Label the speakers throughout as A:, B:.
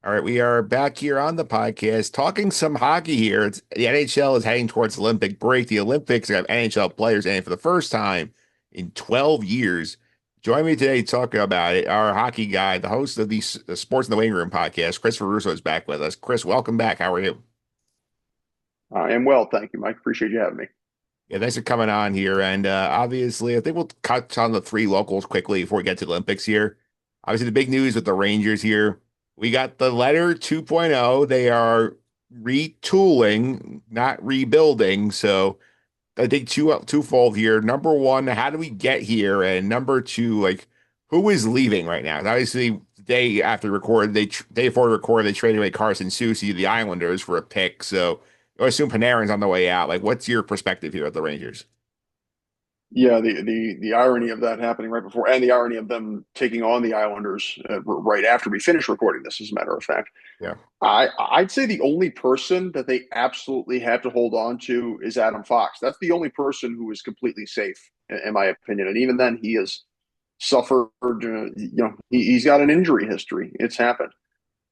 A: All right, we are back here on the podcast talking some hockey here. The NHL is heading towards Olympic break. The Olympics have NHL players in for the first time in 12 years. Join me today talking about it. Our hockey guy, the host of the Sports in the Waiting Room podcast, Christopher Russo, is back with us. Chris, welcome back. How are you?
B: I am well, thank you, Mike. Appreciate you having me.
A: Yeah, thanks for coming on here. And obviously, I think we'll touch on the three locals quickly before we get to the Olympics here. Obviously, the big news with the Rangers here. We got the letter 2.0. They are retooling, not rebuilding. So I think twofold here. Number one, how do we get here? And number two, like who is leaving right now? Obviously, the day after record, day before record, they traded away Carson Soucy to the Islanders for a pick. So I assume Panarin's on the way out. Like, what's your perspective here at the Rangers?
B: Yeah, the irony of that happening right before, and the irony of them taking on the Islanders right after we finish recording this, as a matter of fact.
A: Yeah.
B: I'd say the only person that they absolutely have to hold on to is Adam Fox. That's the only person who is completely safe, in my opinion. And even then, he has suffered. He's got an injury history. It's happened.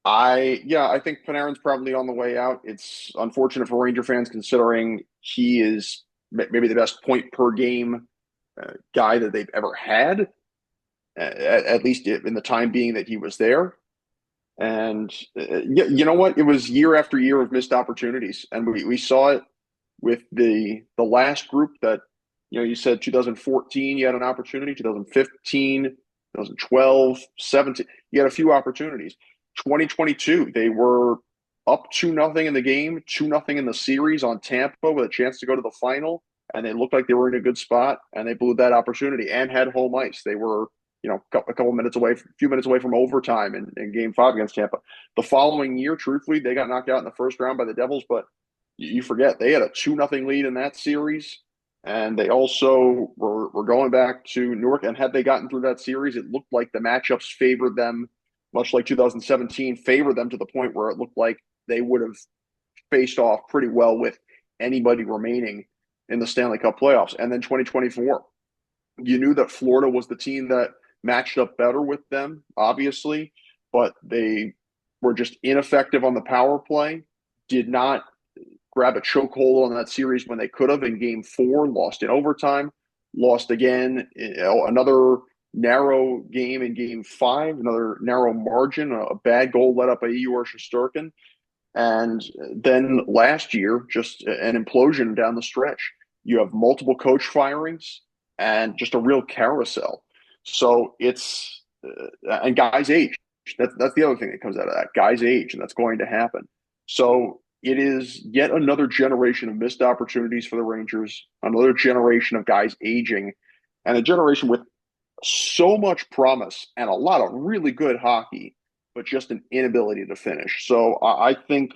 B: I think Panarin's probably on the way out. It's unfortunate for Ranger fans considering he is maybe the best point per game guy that they've ever had, at least in the time being that he was there. And you know what? It was year after year of missed opportunities, and we saw it with the last group that you said 2014 you had an opportunity, 2015, 2012, 17 you had a few opportunities. 2022 they were up 2-0 in the game, 2-0 in the series on Tampa with a chance to go to the final, and they looked like they were in a good spot, and they blew that opportunity and had home ice. They were a couple minutes away, a few minutes away from overtime in game 5 against Tampa. The following year, truthfully, they got knocked out in the first round by the Devils, but you forget they had a 2-0 lead in that series. And they also were going back to Newark. And had they gotten through that series, it looked like the matchups favored them, much like 2017, favored them to the point where it looked like they would have faced off pretty well with anybody remaining in the Stanley Cup playoffs. And then 2024, you knew that Florida was the team that matched up better with them, obviously, but they were just ineffective on the power play, did not grab a chokehold on that series when they could have in game 4, lost in overtime, lost again, another narrow game in game 5, another narrow margin, a bad goal let up by Igor Shesterkin. And then last year, just an implosion down the stretch. You have multiple coach firings and just a real carousel. So it's and guys age. That's the other thing that comes out of that. Guys age, and that's going to happen. So it is yet another generation of missed opportunities for the Rangers, another generation of guys aging, and a generation with so much promise and a lot of really good hockey, but just an inability to finish. So I think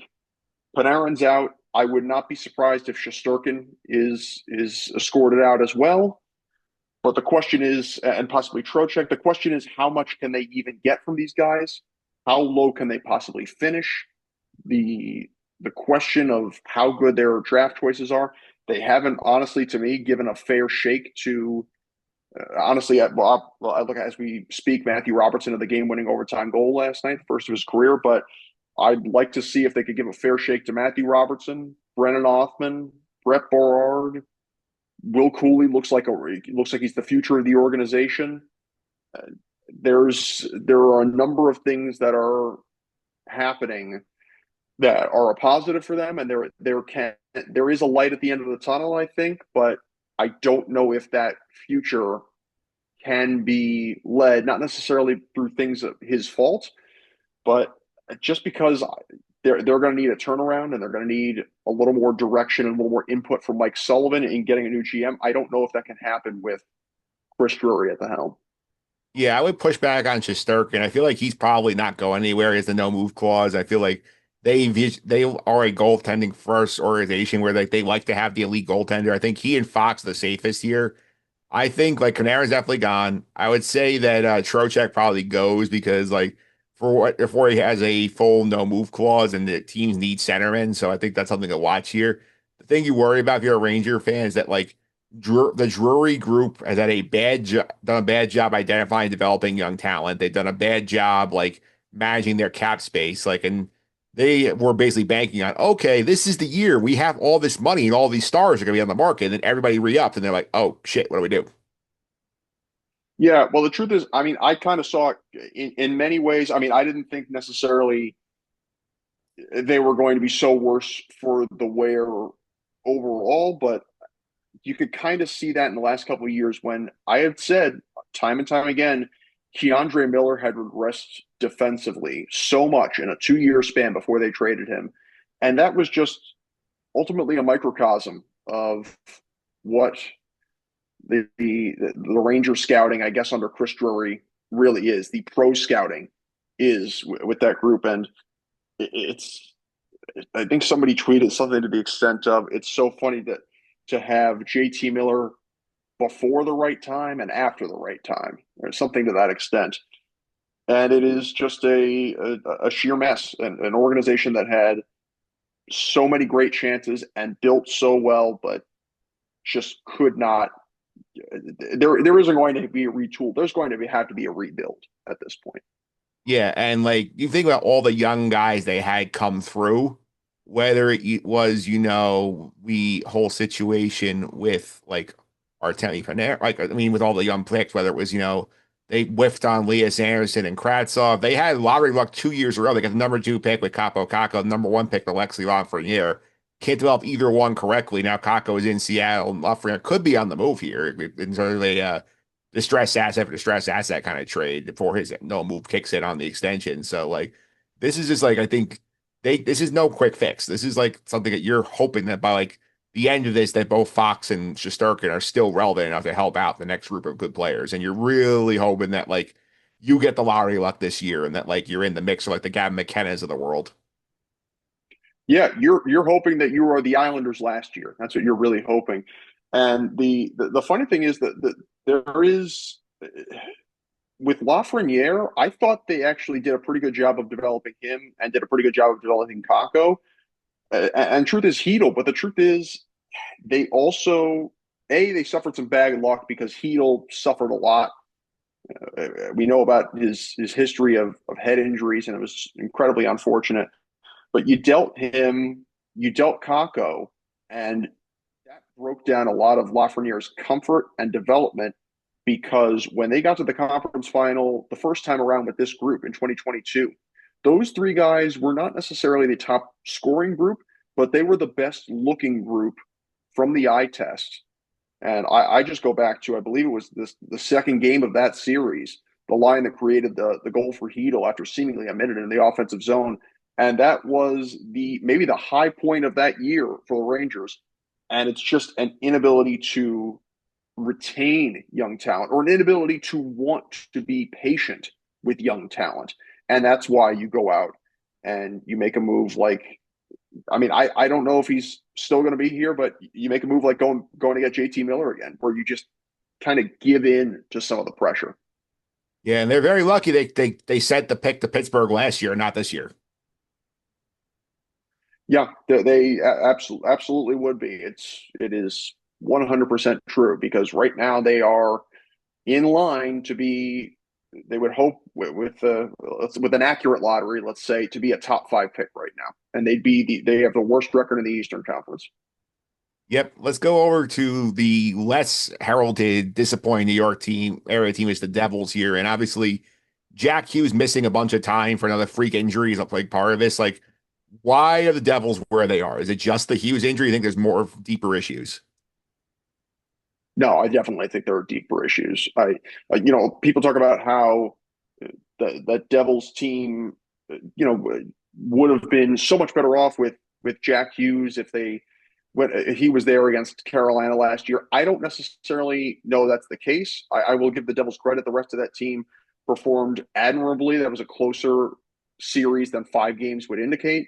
B: Panarin's out. I would not be surprised if Shesterkin is escorted out as well. But the question is, and possibly Trocheck, the question is, how much can they even get from these guys? How low can they possibly finish? The the question of how good their draft choices are, they haven't honestly, to me, given a fair shake to honestly. I look as we speak, Matthew Robertson of the game-winning overtime goal last night, the first of his career. But I'd like to see if they could give a fair shake to Matthew Robertson, Brennan Othman, Brett Berard, Will Cooley looks like he's the future of the organization. Uh, there are a number of things that are happening that are a positive for them, and there is a light at the end of the tunnel, I think, but I don't know if that future can be led not necessarily through things of his fault, but just because they're going to need a turnaround and they're going to need a little more direction and a little more input from Mike Sullivan in getting a new GM. I don't know if that can happen with Chris Drury at the helm.
A: Yeah, I would push back on Shesterkin. I feel like he's probably not going anywhere. He has the no move clause. I feel like they are a goaltending first organization where they like to have the elite goaltender. I think he and Fox are the safest here. I think like Canara's definitely gone. I would say that Trocheck probably goes because like before he has a full no move clause and the teams need centermen. So I think that's something to watch here. The thing you worry about if you're a Ranger fan is that like the Drury group has had done a bad job identifying and developing young talent. They've done a bad job like managing their cap space. Like, and they were basically banking on, okay, this is the year we have all this money and all these stars are going to be on the market. And then everybody re-upped and they're like, oh shit, what do we do?
B: Yeah, well, the truth is, I mean, I kind of saw it in many ways. I mean, I didn't think necessarily they were going to be so worse for the wear overall, but you could kind of see that in the last couple of years when I had said time and time again, Keandre Miller had regressed defensively so much in a 2 year span before they traded him. And that was just ultimately a microcosm of what the Ranger scouting, I guess, under Chris Drury really is. The pro scouting is with that group. And it's, I think somebody tweeted something to the extent of it's so funny that to have JT Miller before the right time and after the right time, or something to that extent. And it is just a sheer mess, an organization that had so many great chances and built so well, but just could not. There isn't going to be a retool. There's going to have to be a rebuild at this point.
A: Yeah, and like you think about all the young guys they had come through, whether it was, we whole situation with like Artemi Panarin, like I mean, with all the young picks, whether it was, they whiffed on Elias Anderson and Kratzov. They had lottery luck 2 years in a row. They got the number two pick with Capo Caco, number one pick with Alexi Lafreniere. Can't develop either one correctly. Now Caco is in Seattle, and Lafreniere could be on the move here in sort of a distressed asset for distressed asset kind of trade before his no move kicks in on the extension. So like this is just like I think this is no quick fix. This is like something that you're hoping that by like the end of this that both Fox and Shesterkin are still relevant enough to help out the next group of good players. And you're really hoping that like you get the lottery luck this year and that like you're in the mix of like the Gavin McKenna's of the world.
B: Yeah, you're hoping that you are the Islanders last year. That's what you're really hoping. And the funny thing is that there is with Lafreniere, I thought they actually did a pretty good job of developing him and did a pretty good job of developing Kako. And truth is Heedle, but the truth is they also they suffered some bad luck because Heedle suffered a lot. We know about his history of head injuries, and it was incredibly unfortunate. But you dealt Kako, and that broke down a lot of Lafreniere's comfort and development because when they got to the conference final the first time around with this group in 2022, those three guys were not necessarily the top scoring group, but they were the best looking group from the eye test. And I just go back to, I believe it was the second game of that series, the line that created the goal for Heedle after seemingly a minute in the offensive zone. And that was maybe the high point of that year for the Rangers. And it's just an inability to retain young talent or an inability to want to be patient with young talent. And that's why you go out and you make a move like, I mean, I don't know if he's still going to be here, but you make a move like going to get JT Miller again, where you just kind of give in to some of the pressure.
A: Yeah, and they're very lucky they sent the pick to Pittsburgh last year, not this year.
B: Yeah, they absolutely would be. It is 100% true because right now they are in line to be. They would hope with an accurate lottery, let's say, to be a top five pick right now, and they have the worst record in the Eastern Conference.
A: Yep. Let's go over to the less heralded, disappointing New York area team is the Devils here. And obviously, Jack Hughes missing a bunch of time for another freak injury is a big part of this. Like, why are the Devils where they are? Is it just the Hughes injury? You think there's more deeper issues?
B: No, I definitely think there are deeper issues. People talk about how that Devils team, would have been so much better off with Jack Hughes if he was there against Carolina last year. I don't necessarily know that's the case. I will give the Devils credit. The rest of that team performed admirably. That was a closer series than 5 games would indicate.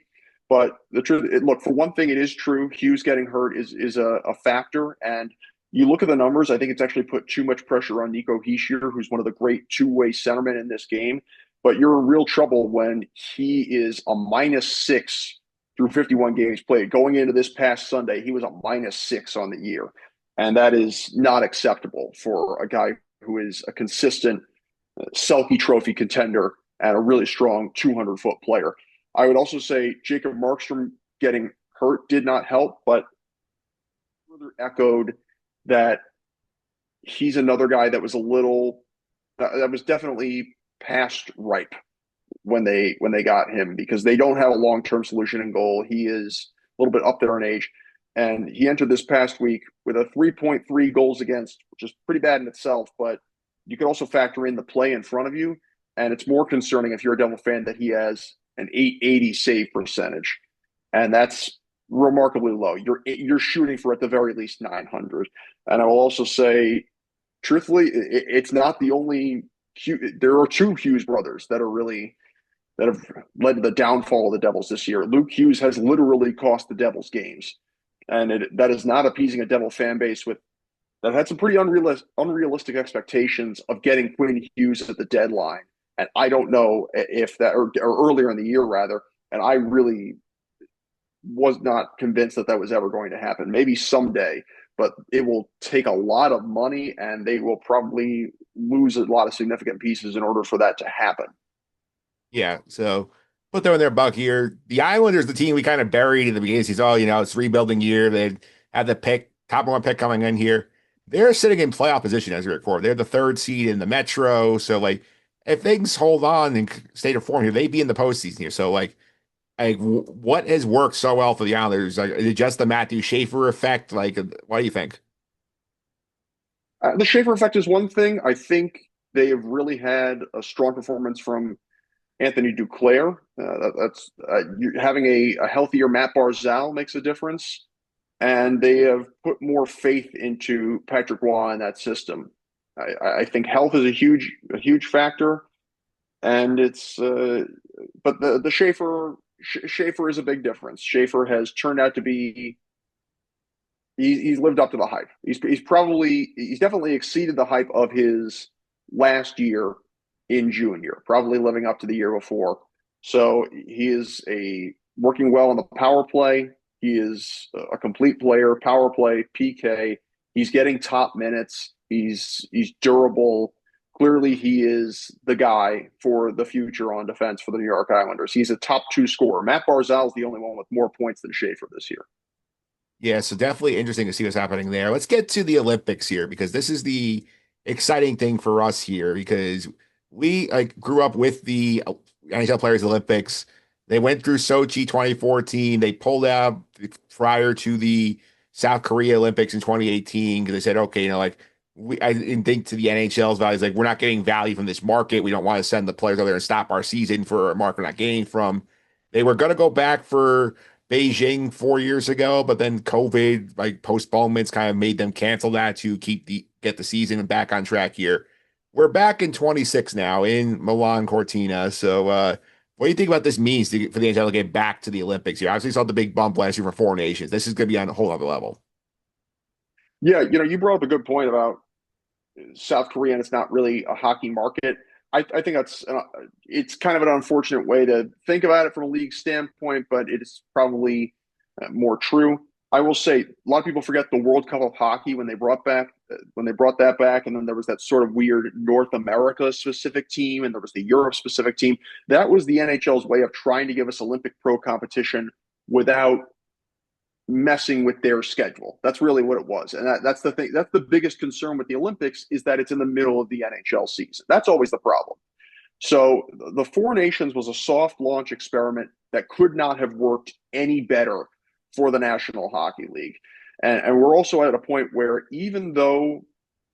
B: But the truth, look, for one thing, it is true. Hughes getting hurt is a factor, and you look at the numbers, I think it's actually put too much pressure on Nico Hischier, who's one of the great two-way centermen in this game. But you're in real trouble when he is a -6 through 51 games played. Going into this past Sunday, he was a -6 on the year. And that is not acceptable for a guy who is a consistent Selke Trophy contender and a really strong 200-foot player. I would also say Jacob Markstrom getting hurt did not help, but further echoed that he's another guy that was a little that was definitely past ripe when they got him because they don't have a long term solution in goal. He is a little bit up there in age, and he entered this past week with a 3.3 goals against, which is pretty bad in itself. But you can also factor in the play in front of you, and it's more concerning if you're a Devil fan that he has an 880 save percentage, and that's remarkably low. You're shooting for at the very least 900. And I will also say, truthfully, it's not the only. There are two Hughes brothers that have led to the downfall of the Devils this year. Luke Hughes has literally cost the Devils games, and that is not appeasing a Devil fan base with that had some pretty unrealistic expectations of getting Quinn Hughes at the deadline. And I don't know if that or earlier in the year rather, and I really was not convinced that that was ever going to happen. Maybe someday, but it will take a lot of money, and they will probably lose a lot of significant pieces in order for that to happen.
A: Yeah, so put them in their buck here. The Islanders, the team we kind of buried in the beginning of the season. Oh, it's rebuilding year. They had the top one pick coming in here. They're sitting in playoff position as we record. They're the third seed in the Metro. So like, if things hold on and stay to form here, they'd be in the postseason here. So what has worked so well for the Islanders? Like, is it just the Matthew Schaefer effect? Like, what do you think?
B: The Schaefer effect is one thing. I think they have really had a strong performance from Anthony Duclair. That's having a healthier Matt Barzal makes a difference, and they have put more faith into Patrick Waugh in that system. I think health is a huge factor, and it's but the Schaefer is a big difference. Schaefer has turned out to be he's lived up to the hype. He's definitely exceeded the hype of his last year in junior, probably living up to the year before. So he is a working well on the power play. He is a complete player, power play, PK. He's getting top minutes. He's durable. Clearly, he is the guy for the future on defense for the New York Islanders. He's a top two scorer. Matt Barzal is the only one with more points than Schaefer this year.
A: Yeah, so definitely interesting to see what's happening there. Let's get to the Olympics here because this is the exciting thing for us here because we grew up with the NHL Players Olympics. They went through Sochi 2014. They pulled out prior to the South Korea Olympics in 2018 because they said, okay, I didn't think to the NHL's values, like we're not getting value from this market. We don't want to send the players over there and stop our season for a market we're not gaining from. They were going to go back for Beijing 4 years ago, but then COVID postponements kind of made them cancel that to get the season back on track here. We're back in 26 now in Milan Cortina. So what do you think about this means for the NHL to get back to the Olympics here? Obviously saw the big bump last year for four nations. This is going to be on a whole other level.
B: Yeah, you brought up a good point about South Korea, and it's not really a hockey market. I think it's kind of an unfortunate way to think about it from a league standpoint, but it is probably more true. I will say a lot of people forget the World Cup of Hockey when they brought that back, and then there was that sort of weird North America specific team, and there was the Europe specific team. That was the NHL's way of trying to give us Olympic pro competition without messing with their schedule. That's really what it was. And that's the thing. That's the biggest concern with the Olympics is that it's in the middle of the NHL season. That's always the problem. So the Four Nations was a soft launch experiment that could not have worked any better for the National Hockey League. And we're also at a point where even though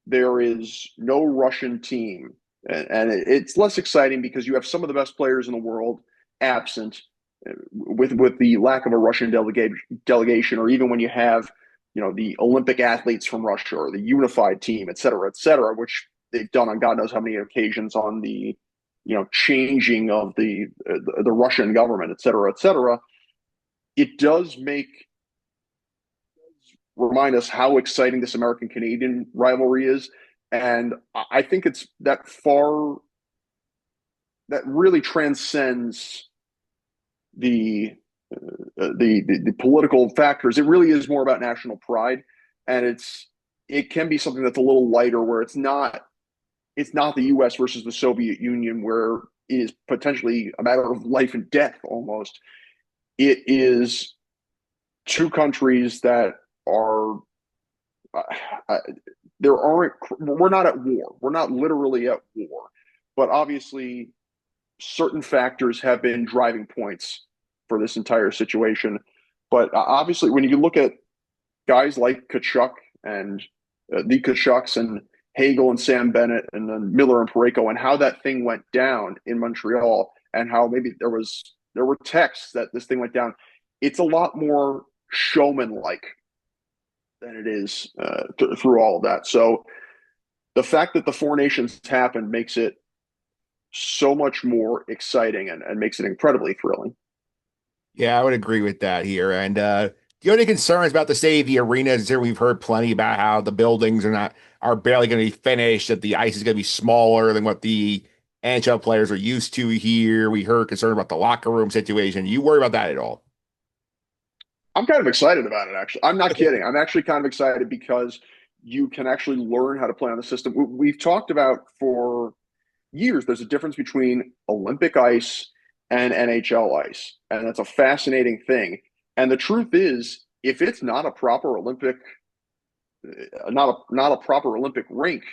B: there is no Russian team, and it's less exciting because you have some of the best players in the world absent, with the lack of a Russian delegation, or even when you have the Olympic athletes from Russia or the unified team, et cetera, which they've done on God knows how many occasions on the changing of the Russian government, et cetera. It does remind us how exciting this American Canadian rivalry is, and I think it's that really transcends the the political factors. It really is more about national pride, and it can be something that's a little lighter, where it's not the U.S. versus the Soviet Union, where is potentially a matter of life and death almost. It is two countries that are uh, uh, there aren't we're not at war. We're not literally at war, but obviously certain factors have been driving points for this entire situation. But obviously, when you look at guys like Kachuk and the Kachucks and Hagel and Sam Bennett and then Miller and Pareko and how that thing went down in Montreal and how maybe there were texts that this thing went down. It's a lot more showman like than it is through all of that. So the fact that the four nations happened makes it so much more exciting and makes it incredibly thrilling.
A: Yeah, I would agree with that here. And do you have any concerns about the state of the arenas here? We've heard plenty about how the buildings are barely going to be finished, that the ice is going to be smaller than what the NHL players are used to here. We heard concern about the locker room situation. You worry about that at all?
B: I'm kind of excited about it, actually. I'm not kidding. I'm actually kind of excited because you can actually learn how to play on the system. We've talked about for years, there's a difference between Olympic ice and NHL ice. And that's a fascinating thing. And the truth is, if it's not a proper Olympic, not a proper Olympic rink,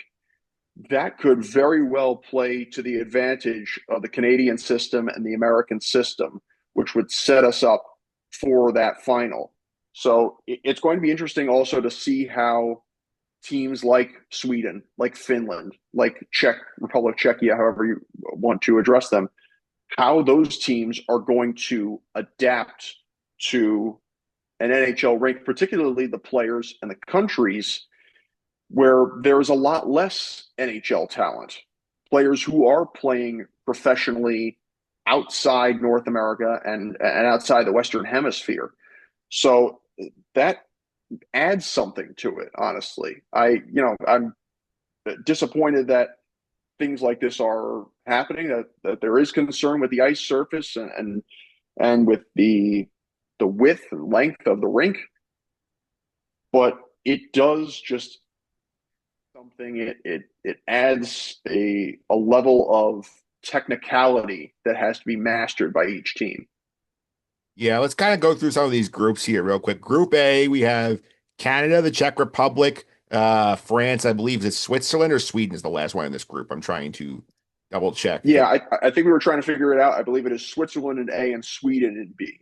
B: that could very well play to the advantage of the Canadian system and the American system, which would set us up for that final. So it's going to be interesting also to see how teams like Sweden, like Finland, like Czech Republic, Czechia, however you want to address them, how those teams are going to adapt to an NHL rink, particularly the players and the countries where there's a lot less NHL talent, players who are playing professionally outside North America and outside the Western Hemisphere. So that adds something to it, honestly. I'm disappointed that things like this are happening, that there is concern with the ice surface and with the width and length of the rink, but it does just something. It adds a level of technicality that has to be mastered by each team.
A: Yeah, let's kind of go through some of these groups here real quick. Group A, we have Canada, the Czech Republic, France, I believe it's Switzerland or Sweden is the last one in this group. I'm trying to double check.
B: Yeah, I think we were trying to figure it out. I believe it is Switzerland in A and Sweden in B.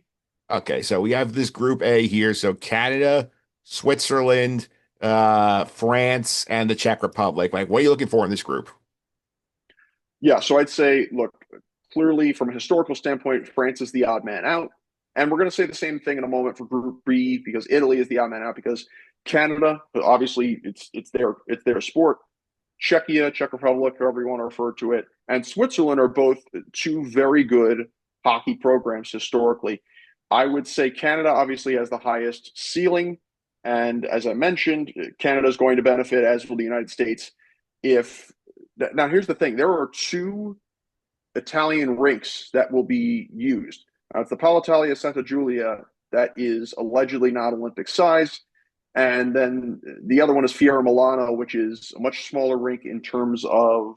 A: Okay, so we have this group A here. So Canada, Switzerland, France, and the Czech Republic. Like, what are you looking for in this group?
B: Yeah, so I'd say, look, clearly from a historical standpoint, France is the odd man out. And we're going to say the same thing in a moment for Group B because Italy is the odd man out because Canada, obviously, it's their sport. Czechia, Czech Republic, however you want to refer to it, and Switzerland are both two very good hockey programs historically. I would say Canada obviously has the highest ceiling. And as I mentioned, Canada is going to benefit, as will the United States. If now, here's the thing: there are two Italian rinks that will be used. It's the Palitalia Santa Giulia that is allegedly not Olympic size, and then the other one is Fiera Milano, which is a much smaller rink in terms of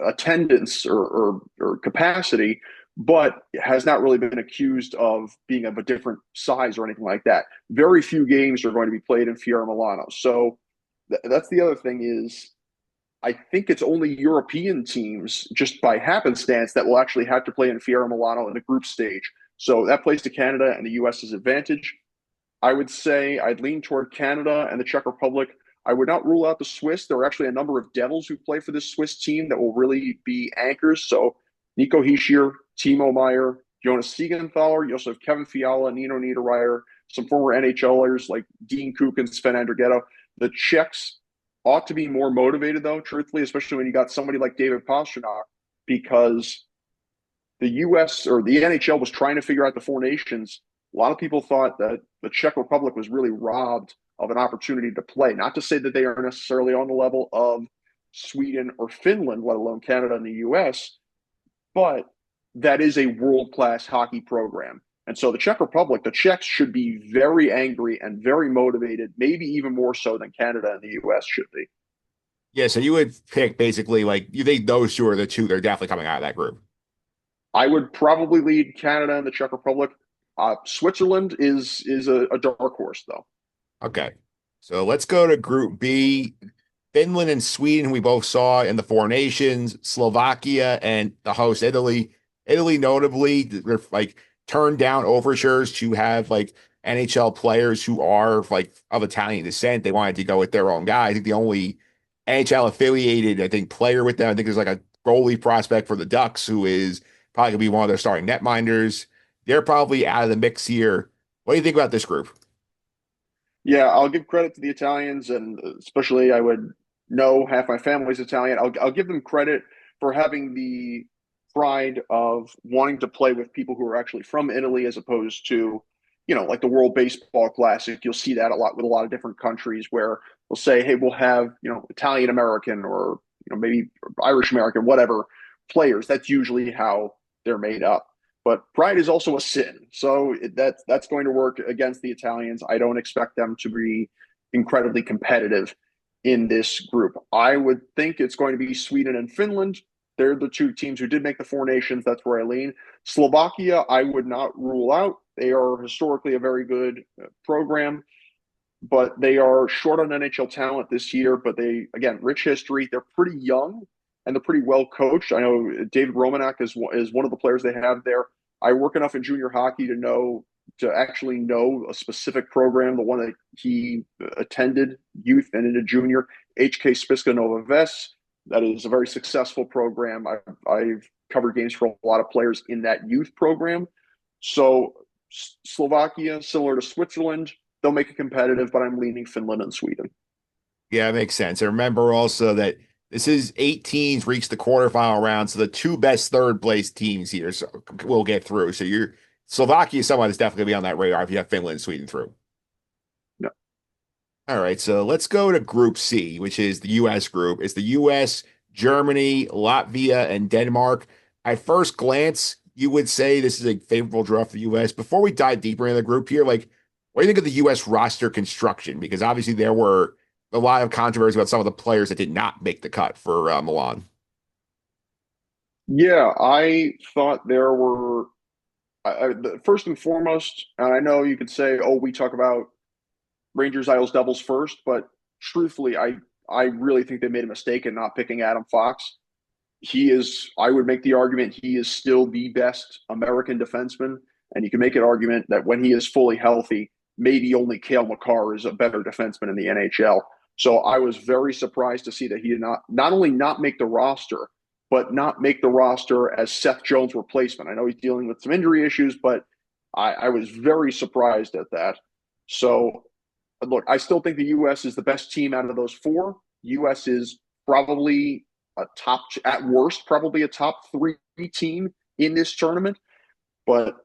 B: attendance or capacity, but has not really been accused of being of a different size or anything like that. Very few games are going to be played in Fiera Milano. So that's the other thing is I think it's only European teams, just by happenstance, that will actually have to play in Fiera Milano in the group stage. So that plays to Canada and the US's advantage. I would say I'd lean toward Canada and the Czech Republic. I would not rule out the Swiss. There are actually a number of Devils who play for this Swiss team that will really be anchors. So Nico Hischier, Timo Meyer, Jonas Siegenthaler. You also have Kevin Fiala, Nino Niederreiter, some former NHLers like Dean Kukin, Sven Andrighetto. The Czechs ought to be more motivated, though, truthfully, especially when you got somebody like David Pastrnak, because the U.S. or the NHL was trying to figure out the four nations. A lot of people thought that the Czech Republic was really robbed of an opportunity to play. Not to say that they are necessarily on the level of Sweden or Finland, let alone Canada and the US, but that is a world-class hockey program. And so the Czech Republic, the Czechs should be very angry and very motivated, maybe even more so than Canada and the US should be.
A: Yeah, so you would pick basically like you think those two are the two that are definitely coming out of that group.
B: I would probably lead Canada and the Czech Republic. Switzerland is a dark horse, though.
A: Okay. So let's go to Group B. Finland and Sweden, we both saw in the Four Nations, Slovakia and the host Italy. Italy notably they're like turned down overtures to have like NHL players who are like of Italian descent. They wanted to go with their own guy. I think the only NHL affiliated, I think, player with them, I think there's like a goalie prospect for the Ducks who is probably gonna be one of their starting netminders. They're probably out of the mix here. What do you think about this group?
B: Yeah, I'll give credit to the Italians, and especially I would know half my family's Italian. I'll give them credit for having the pride of wanting to play with people who are actually from Italy, as opposed to, like the World Baseball Classic. You'll see that a lot with a lot of different countries where they'll say, "Hey, we'll have Italian American or maybe Irish American, whatever players." That's usually how they're made up. But pride is also a sin, so that's going to work against the Italians. I don't expect them to be incredibly competitive in this group. I would think it's going to be Sweden and Finland. They're the two teams who did make the Four Nations. That's where I lean. Slovakia, I would not rule out. They are historically a very good program, but they are short on NHL talent this year. But they, again, rich history. They're pretty young and they're pretty well coached. I know David Romanek is one of the players they have there. I work enough in junior hockey to actually know a specific program, the one that he attended youth and into junior, HK Spiska Nova Ves. That is a very successful program. I've covered games for a lot of players in that youth program. So Slovakia, similar to Switzerland, they'll make it competitive, but I'm leaning Finland and Sweden.
A: Yeah, it makes sense. And remember also that this is 8 teams reach the quarterfinal round, so the two best third place teams here will get through. So you're Slovakia is someone that's definitely gonna be on that radar if you have Finland and Sweden through.
B: No.
A: All right, so let's go to Group C, which is the U.S. group. It's the U.S., Germany, Latvia, and Denmark. At first glance, you would say this is a favorable draw for the U.S. Before we dive deeper into the group here, like, what do you think of the U.S. roster construction? Because obviously there were a lot of controversy about some of the players that did not make the cut for Milan.
B: Yeah, I thought there were first and foremost, and I know you could say, "Oh, we talk about Rangers, Isles, Devils first," but truthfully, I really think they made a mistake in not picking Adam Fox. He is, I would make the argument, he is still the best American defenseman, and you can make an argument that when he is fully healthy, maybe only Cale Makar is a better defenseman in the NHL. So I was very surprised to see that he did not only not make the roster, but not make the roster as Seth Jones' replacement. I know he's dealing with some injury issues, but I was very surprised at that. So look, I still think the U.S. is the best team out of those four. U.S. is probably at worst, probably a top three team in this tournament. But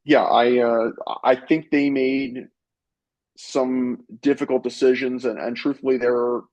B: yeah, I think they made some difficult decisions, and truthfully, there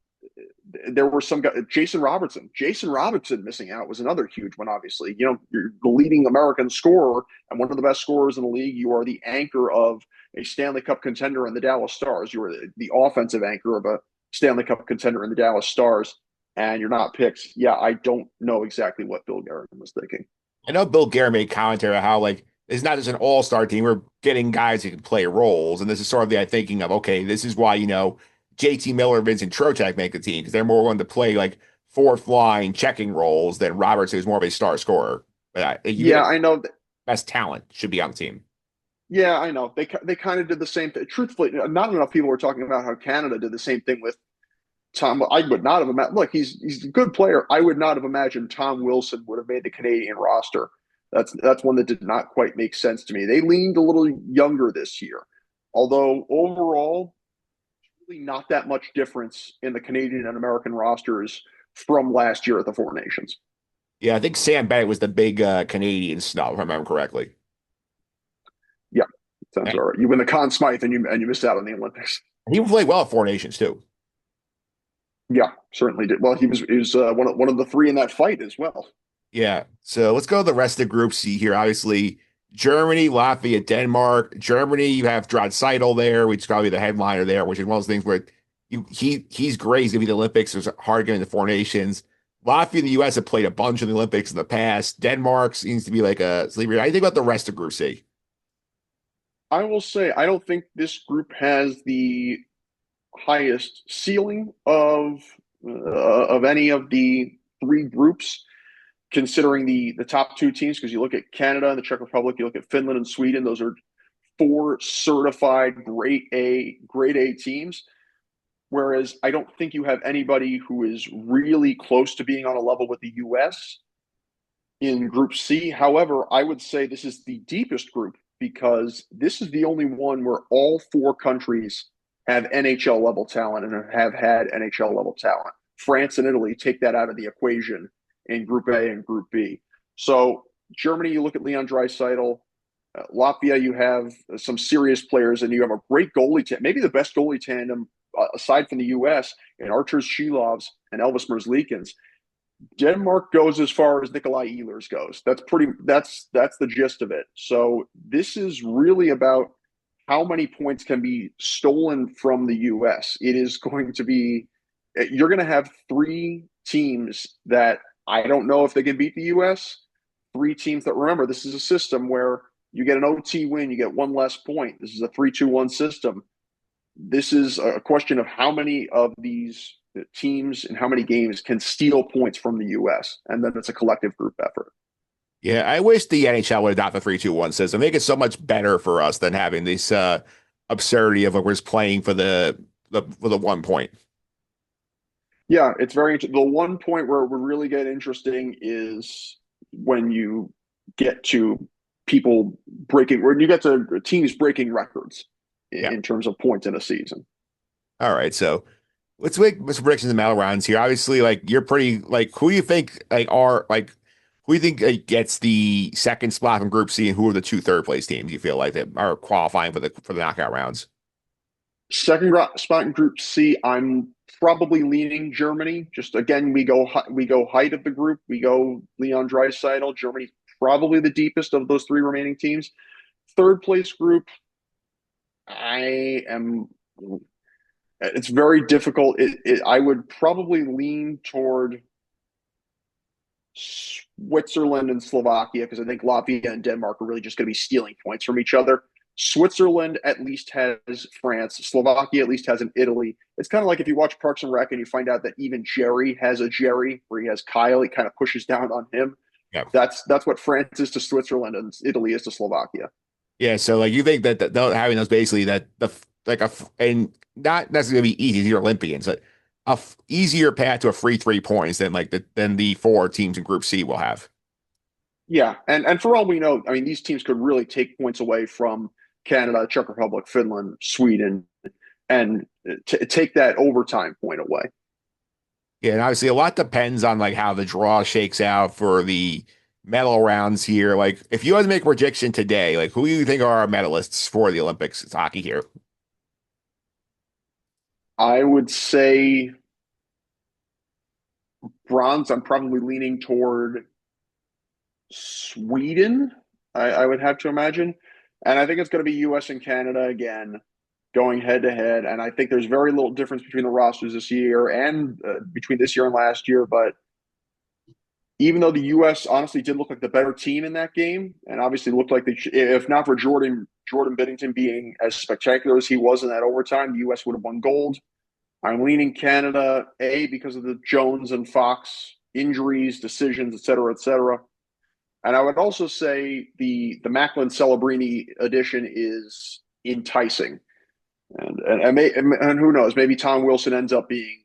B: were some guys. Jason Robertson missing out was another huge one. Obviously, you're the leading American scorer and one of the best scorers in the league. You are the anchor of a Stanley Cup contender in the Dallas Stars. You are the offensive anchor of a Stanley Cup contender in the Dallas Stars, and you're not picked. Yeah, I don't know exactly what Bill Guerin was thinking.
A: I know Bill Guerin made commentary about how like it's not just an all-star team. We're getting guys who can play roles. And this is sort of the thinking of, okay, this is why, JT Miller, Vincent Trocheck make the team because they're more willing to play like fourth line checking roles than Roberts, who's more of a star scorer. But you
B: Yeah,
A: think
B: I know.
A: best talent should be on the team.
B: Yeah, I know. They kind of did the same thing. Truthfully, not enough people were talking about how Canada did the same thing with Tom. I would not have imagined. Look, he's a good player. I would not have imagined Tom Wilson would have made the Canadian roster. That's one that did not quite make sense to me. They leaned a little younger this year, although overall, really not that much difference in the Canadian and American rosters from last year at the Four Nations.
A: Yeah, I think Sam Bennett was the big Canadian snub, if I remember correctly.
B: Yeah, sounds
A: And
B: all right. You win the Conn Smythe and you missed out on the Olympics.
A: he played well at Four Nations too.
B: Yeah, certainly did. Well, he was one of the three in that fight as well.
A: Yeah. So let's go to the rest of the group C here. Obviously, Germany, Latvia, Denmark. Germany, you have Draisaitl there, which is probably the headliner there, which is one of those things where he's great. He's gonna be the Olympics. There's hard getting the four nations. Latvia and the US have played a bunch in the Olympics in the past. Denmark seems to be like a sleeper. I think about the rest of Group C.
B: I will say I don't think this group has the highest ceiling of any of the three groups, considering the top two teams. Because you look at Canada and the Czech Republic, you look at Finland and Sweden; those are four certified grade A teams. Whereas I don't think you have anybody who is really close to being on a level with the U.S. in Group C. However, I would say this is the deepest group because this is the only one where all four countries have NHL level talent and have had NHL level talent. France and Italy take that out of the equation in Group A and Group B. So Germany, you look at Leon Draisaitl. Latvia, you have some serious players, and you have a great goalie tandem, maybe the best goalie tandem aside from the U.S. in Arturs Shilovs and Elvis Merzlikins. Denmark goes as far as Nikolai Ehlers goes. That's the gist of it. So this is really about how many points can be stolen from the US. It is going to be you're going to have three teams that I don't know if they can beat the US. Three teams that, remember, this is a system where you get an OT win, you get one less point. This is a 3-2-1 system. This is a question of how many of these teams and how many games can steal points from the U.S. And then it's a collective group effort.
A: Yeah, I wish the NHL would adopt the 3-2-1 system. Make it so much better for us than having this absurdity of like we're just playing for the for the 1 point.
B: Yeah, it's very interesting. The one point where it would really get interesting is when you get to people breaking, when you get to teams breaking records
A: Yeah.
B: in terms of points in a season.
A: All right. So let's make some predictions in the medal rounds here. Obviously, like you're pretty like who do you think like are like who do you think gets the second spot in Group C, and who are the two third place teams you feel like that are qualifying for the knockout rounds?
B: Second spot in Group C, I'm probably leaning Germany. Just again, we go height of the group. We go Leon Draisaitl. Germany probably the deepest of those three remaining teams. Third place group, I am. It's very difficult. I would probably lean toward Switzerland and Slovakia because I think Latvia and Denmark are really just going to be stealing points from each other. Switzerland at least has France. Slovakia at least has an Italy. It's kind of like if you watch Parks and Rec and you find out that even Jerry has a Jerry where he has Kyle. He kind of pushes down on him.
A: Yeah.
B: That's what France is to Switzerland and Italy is to Slovakia.
A: Yeah. So like you think that, having those basically that the like and not necessarily be easy, these are Olympians, but easier path to a free 3 points than than the four teams in Group C will have.
B: Yeah, and for all we know, I mean, these teams could really take points away from Canada, Czech Republic, Finland, Sweden, and take that overtime point away.
A: Yeah, and obviously a lot depends on like how the draw shakes out for the medal rounds here. Like if you had to make a prediction today, like who do you think are our medalists for the Olympics? It's hockey here.
B: I would say bronze. I'm probably leaning toward Sweden. I would have to imagine, and I think it's going to be U.S. and Canada again going head to head. And I think there's very little difference between the rosters this year and between this year and last year. But even though the U.S. honestly did look like the better team in that game, and obviously looked like if not for Jordan Binnington being as spectacular as he was in that overtime, the U.S. would have won gold. I'm leaning Canada, A, because of the Jones and Fox injuries, decisions, et cetera, et cetera. And I would also say the Macklin Celebrini edition is enticing. And who knows, maybe Tom Wilson ends up being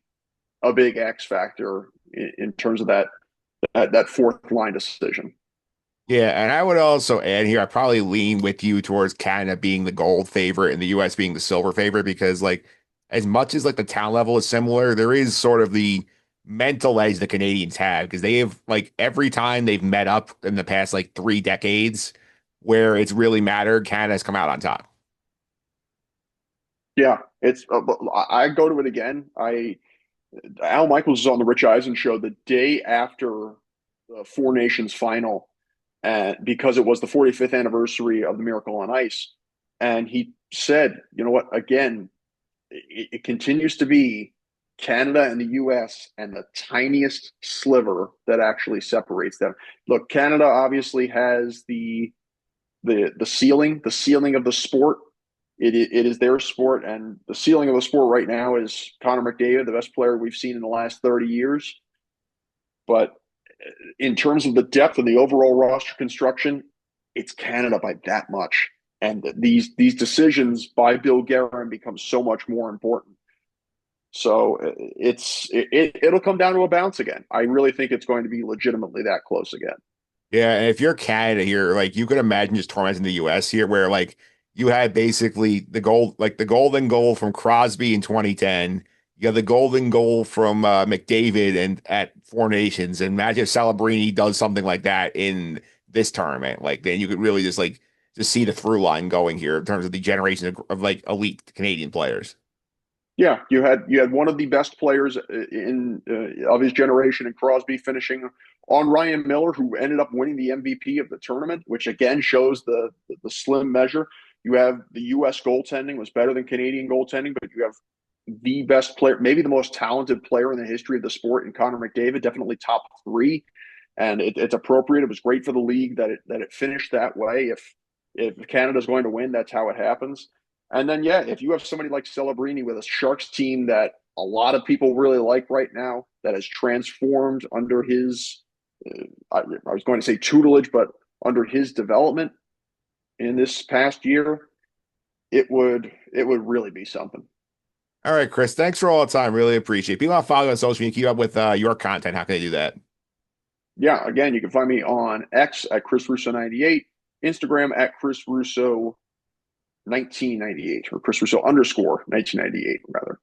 B: a big X factor in terms of that fourth line decision.
A: Yeah, and I would also add here, I probably lean with you towards Canada being the gold favorite and the US being the silver favorite because like as much as like the talent level is similar, there is sort of the mental edge the Canadians have because they have like every time they've met up in the past like 3 decades where it's really mattered, Canada's come out on top.
B: Yeah, it's. I go to it again. Al Michaels was on the Rich Eisen show the day after the Four Nations final, and because it was the 45th anniversary of the Miracle on Ice, and he said, "You know what? Again, it continues to be Canada and the US and the tiniest sliver that actually separates them. Look, Canada obviously has the ceiling of the sport. It is their sport, and the ceiling of the sport right now is Connor McDavid, the best player we've seen in the last 30 years. But in terms of the depth and the overall roster construction, it's Canada by that much. And these decisions by Bill Guerin become so much more important. So it'll come down to a bounce again. I really think it's going to be legitimately that close again.
A: Yeah, and if you're Canada here, like you could imagine just tormenting the US here, where like you had basically the golden goal from Crosby in 2010. You have the golden goal from McDavid and at Four Nations, and imagine if Celebrini does something like that in this tournament. Like then you could really just see the through line going here in terms of the generation of like elite Canadian players.
B: Yeah, you had one of the best players in of his generation in Crosby finishing on Ryan Miller, who ended up winning the MVP of the tournament, which again shows the slim measure. You have the U.S. goaltending was better than Canadian goaltending, but you have the best player, maybe the most talented player in the history of the sport in Connor McDavid, definitely top three, and it's appropriate. It was great for the league that it finished that way. If Canada's going to win, that's how it happens. And then, yeah, if you have somebody like Celebrini with a Sharks team that a lot of people really like right now, that has transformed under his, I was going to say tutelage, but under his development in this past year, it would really be something.
A: All right, Chris, thanks for all the time. Really appreciate it. People want to follow you on social media, keep up with your content. How can they do that?
B: Yeah, again, you can find me on X at Chris Russo 98, Instagram at Chris Russo 1998 or Chris Russo underscore 1998 rather.